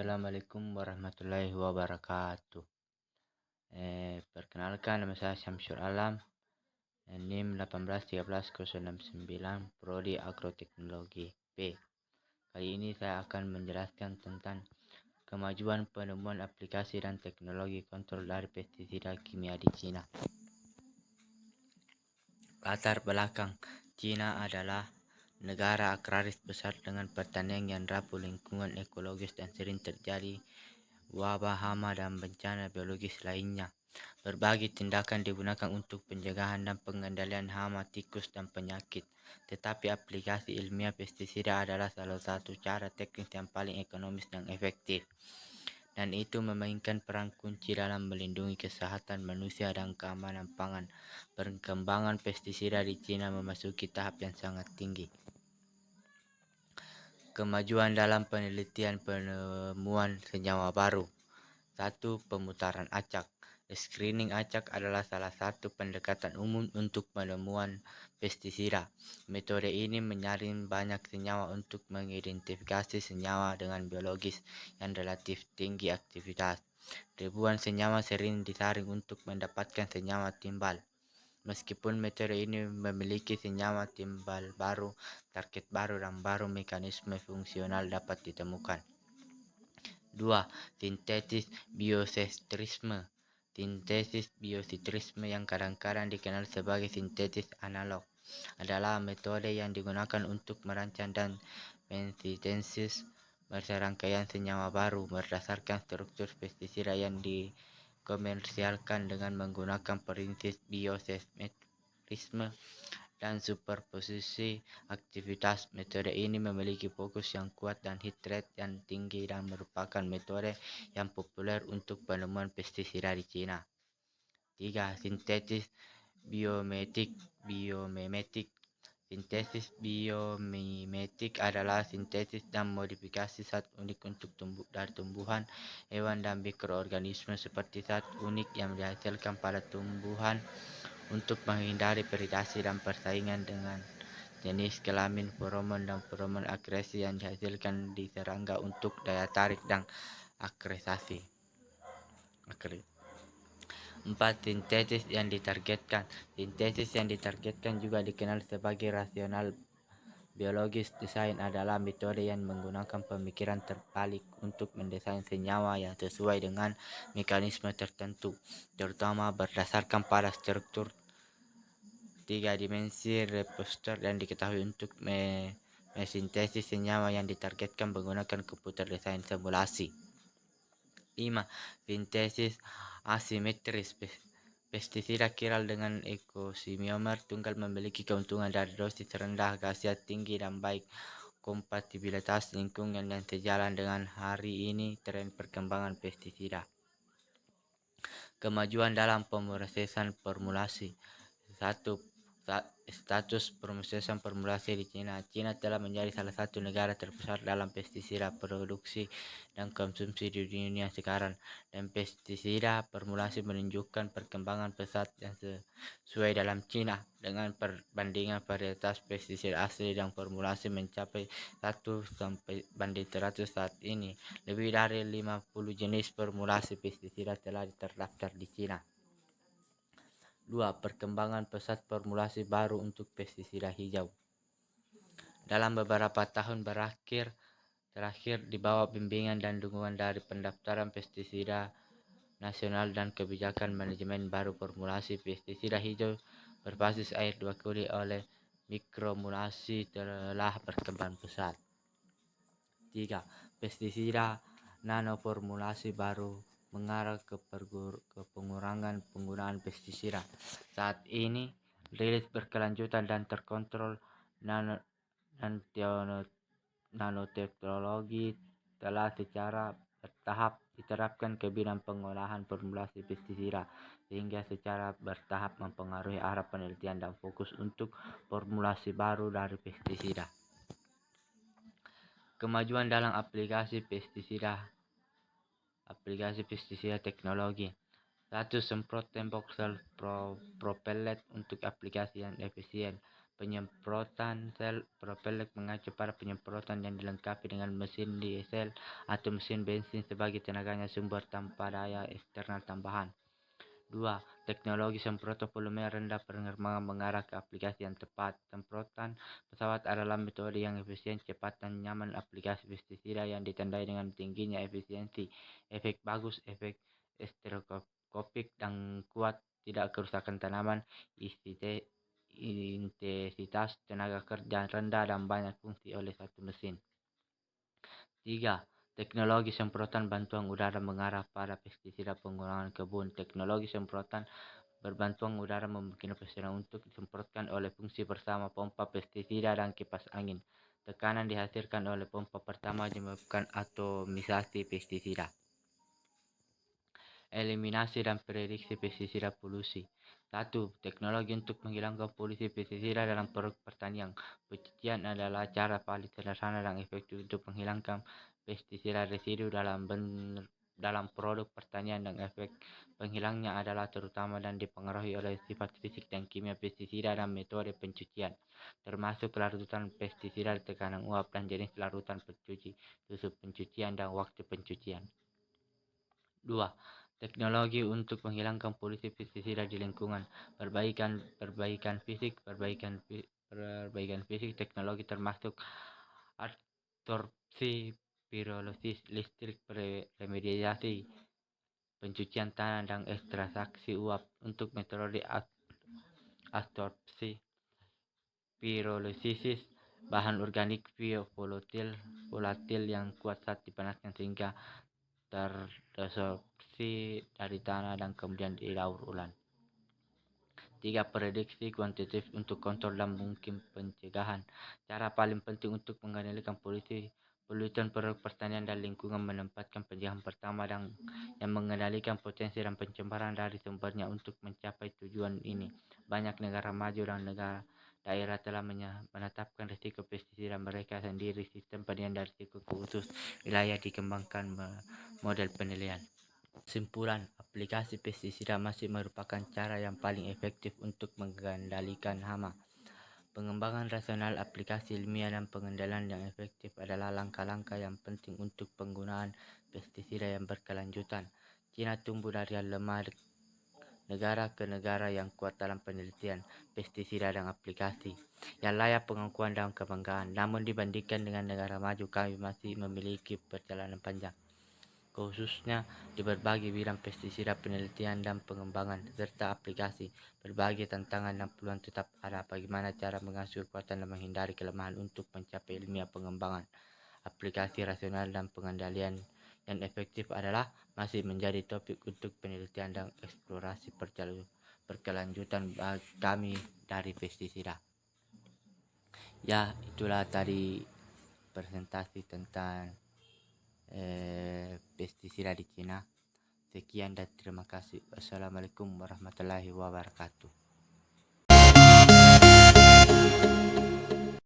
Assalamualaikum warahmatullahi wabarakatuh. Perkenalkan, nama saya Syamsul Alam, NIM 1813069, Prodi Agroteknologi P. Kali ini saya akan menjelaskan tentang kemajuan penemuan aplikasi dan teknologi kontrol dari pestisida kimia di Cina. Latar belakang: Cina adalah negara agraris besar dengan pertanian yang rapuh, lingkungan ekologis, dan sering terjadi wabah, hama, dan bencana biologis lainnya. Berbagai tindakan digunakan untuk pencegahan dan pengendalian hama, tikus, dan penyakit. Tetapi aplikasi ilmiah pestisida adalah salah satu cara teknis yang paling ekonomis dan efektif. Dan itu memainkan peran kunci dalam melindungi kesehatan manusia dan keamanan pangan. Perkembangan pestisida di Cina memasuki tahap yang sangat tinggi. Kemajuan dalam penelitian penemuan senyawa baru. 1. Pemutaran acak. Screening acak adalah salah satu pendekatan umum untuk penemuan pestisida. Metode ini menyaring banyak senyawa untuk mengidentifikasi senyawa dengan biologis yang relatif tinggi aktivitas. Ribuan senyawa sering disaring untuk mendapatkan senyawa timbal. Meskipun metode ini memiliki senyawa timbal baru, target baru, dan baru mekanisme fungsional dapat ditemukan. 2. Sintesis biosentrisme. Sintesis biosentrisme, yang kadang-kadang dikenal sebagai sintesis analog, adalah metode yang digunakan untuk merancang dan mensintesis serangkaian senyawa baru berdasarkan struktur pestisida yang dikomersialkan dengan menggunakan prinsip biosentrisme dan superposisi aktivitas. Metode ini memiliki fokus yang kuat dan hit rate yang tinggi dan merupakan metode yang populer untuk penemuan pestisida di Cina. 3. Sintesis biomimetik. Sintesis biomimetik adalah sintesis dan modifikasi zat unik untuk dari tumbuhan, hewan, dan mikroorganisme seperti zat unik yang dihasilkan pada tumbuhan untuk menghindari predasi dan persaingan dengan jenis kelamin, feromon, dan feromon akresi yang dihasilkan di serangga untuk daya tarik dan akresasi. 4. Sintesis yang ditargetkan. Sintesis yang ditargetkan juga dikenal sebagai rasional biologis desain adalah metode yang menggunakan pemikiran terbalik untuk mendesain senyawa yang sesuai dengan mekanisme tertentu, terutama berdasarkan pada struktur 3 dimensi receptor yang diketahui untuk mesintesis senyawa yang ditargetkan menggunakan komputer desain simulasi. 5. Sintesis asimetris. Pestisida kiral dengan ekosimiomar tunggal memiliki keuntungan dari dosis rendah, khasiat tinggi, dan baik kompatibilitas lingkungan yang sejalan dengan hari ini tren perkembangan pestisida. Kemajuan dalam pemrosesan formulasi. 1. Status pemrosesan formulasi di Cina. Cina telah menjadi salah satu negara terbesar dalam pestisida produksi dan konsumsi di dunia sekarang, dan pestisida formulasi menunjukkan perkembangan pesat yang sesuai dalam Cina. Dengan perbandingan varietas pestisida asli dan formulasi mencapai 1:100 saat ini, lebih dari 50 jenis formulasi pestisida telah terdaftar di Cina. 2. Perkembangan pesat formulasi baru untuk pestisida hijau. Dalam beberapa tahun terakhir, di bawah bimbingan dan dukungan dari pendaftaran pestisida nasional dan kebijakan manajemen baru, formulasi pestisida hijau berbasis air 2 kuli oleh mikromulasi telah berkembang pesat. 3. Pestisida nanoformulasi baru mengarah ke pengurangan penggunaan pestisida. Saat ini, rilis berkelanjutan dan terkontrol nanoteknologi telah secara bertahap diterapkan ke bidang pengolahan formulasi pestisida, sehingga secara bertahap mempengaruhi arah penelitian dan fokus untuk formulasi baru dari pestisida. Kemajuan dalam aplikasi pestisida teknologi. 1. Semprot tembok self propellet untuk aplikasi yang efisien. Penyemprotan sel propeller mengacu pada penyemprotan yang dilengkapi dengan mesin diesel atau mesin bensin sebagai tenaganya sumber tanpa daya eksternal tambahan. 2. Teknologi semprotan volume rendah penerbangan mengarah ke aplikasi yang tepat. Semprotan pesawat adalah metode yang efisien, cepat, dan nyaman. Aplikasi pestisida yang ditandai dengan tingginya efisiensi, efek bagus, efek stereoskopik dan kuat, tidak kerusakan tanaman, intensitas tenaga kerja rendah, dan banyak fungsi oleh satu mesin. 3. Teknologi semprotan bantuan udara mengarah pada pestisida penggunaan kebun. Teknologi semprotan berbantuan udara memungkinkan pestisida untuk disemprotkan oleh fungsi bersama pompa pestisida dan kipas angin. Tekanan dihasilkan oleh pompa pertama menyebabkan atomisasi pestisida. Eliminasi dan prediksi pestisida polusi. 1. Teknologi untuk menghilangkan polusi pestisida dalam produk pertanian. Pencucian adalah cara paling sederhana dan efektif untuk menghilangkan pestisida residu dalam produk pertanian, dan efek penghilangnya adalah terutama dan dipengaruhi oleh sifat fisik dan kimia pestisida dan metode pencucian, termasuk larutan pestisida, tekanan uap, dan jenis larutan pencuci, susu pencucian, dan waktu pencucian. 2. Teknologi untuk menghilangkan polusi pestisida di lingkungan. Perbaikan fisik. Teknologi termasuk absorpsi, pirolisis listrik, remediasi, pencucian tanah, dan ekstraksi uap. Untuk metode absorpsi, pirolisis, bahan organik volatil yang kuat saat dipanaskan sehingga terabsorpsi dari tanah dan kemudian didaur ulang. 3. Prediksi kuantitatif untuk kontrol dan mungkin pencegahan. Cara paling penting untuk mengendalikan polutan produk pertanian dan lingkungan menempatkan pencegahan pertama dan yang mengendalikan potensi dan pencemaran dari sumbernya. Untuk mencapai tujuan ini, banyak negara maju dan daerah telah menetapkan risiko pestisida mereka sendiri. Sistem penilaian risiko khusus wilayah dikembangkan model penilaian. Kesimpulan, aplikasi pestisida masih merupakan cara yang paling efektif untuk mengendalikan hama. Pengembangan rasional aplikasi ilmiah dan pengendalian yang efektif adalah langkah-langkah yang penting untuk penggunaan pestisida yang berkelanjutan. China tumbuh dari yang lemah negara ke negara yang kuat dalam penelitian pestisida dan aplikasi yang layak pengakuan dan kebanggaan. Namun dibandingkan dengan negara maju, kami masih memiliki perjalanan panjang, khususnya di berbagai bidang pestisida, penelitian dan pengembangan serta aplikasi. Berbagai tantangan dan peluang tetap ada. Bagaimana cara mengasuh kekuatan dan menghindari kelemahan untuk mencapai ilmiah pengembangan aplikasi rasional dan pengendalian yang efektif adalah masih menjadi topik untuk penelitian dan eksplorasi berkelanjutan bagi kami dari pestisida. Ya, itulah tadi presentasi tentang pestisida di Cina. Sekian dan terima kasih. Wassalamualaikum warahmatullahi wabarakatuh.